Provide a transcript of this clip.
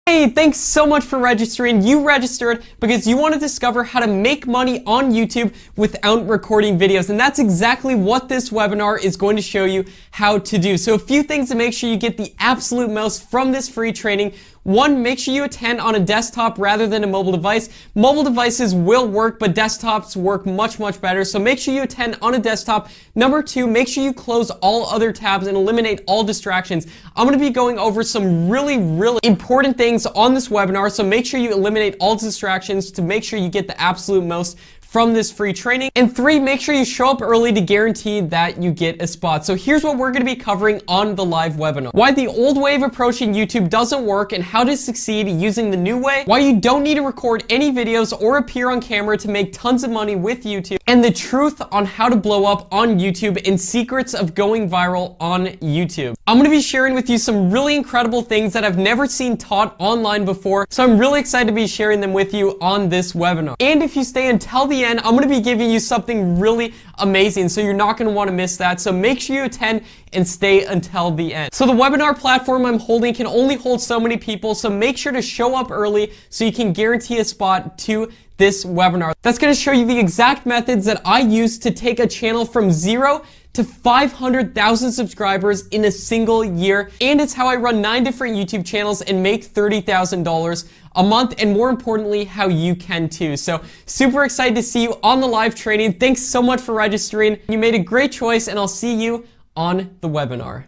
Hey, thanks so much for registering. You registered because you want to discover how to make money on YouTube without recording videos. And that's exactly what this webinar is going to show you how to do. So a few things to make sure you get the absolute most from this free training. One, make sure you attend on a desktop rather than a mobile device. Mobile devices will work, but desktops work much better. So make sure you attend on a desktop. Number two, make sure you close all other tabs and eliminate all distractions. I'm going to be going over some really important things on this webinar. So make sure you eliminate all distractions to make sure you get the absolute most from this free training. And three, make sure you show up early to guarantee that you get a spot. So here's what we're going to be covering on the live webinar. Why the old way of approaching YouTube doesn't work and how to succeed using the new way. Why you don't need to record any videos or appear on camera to make tons of money with YouTube. And the truth on how to blow up on YouTube and secrets of going viral on YouTube. I'm going to be sharing with you some really incredible things that I've never seen taught online before. So I'm really excited to be sharing them with you on this webinar. And if you stay until the end, I'm going to be giving you something really amazing, so you're not going to want to miss that. So make sure you attend and stay until the end. So the webinar platform I'm holding can only hold so many people, so make sure to show up early so you can guarantee a spot to this webinar. That's going to show you the exact methods that I use to take a channel from 0 to 500,000 subscribers in a single year. And it's how I run 9 different YouTube channels and make $30,000 a month, and more importantly, how you can too. So super excited to see you on the live training. Thanks so much for registering. You made a great choice, and I'll see you on the webinar.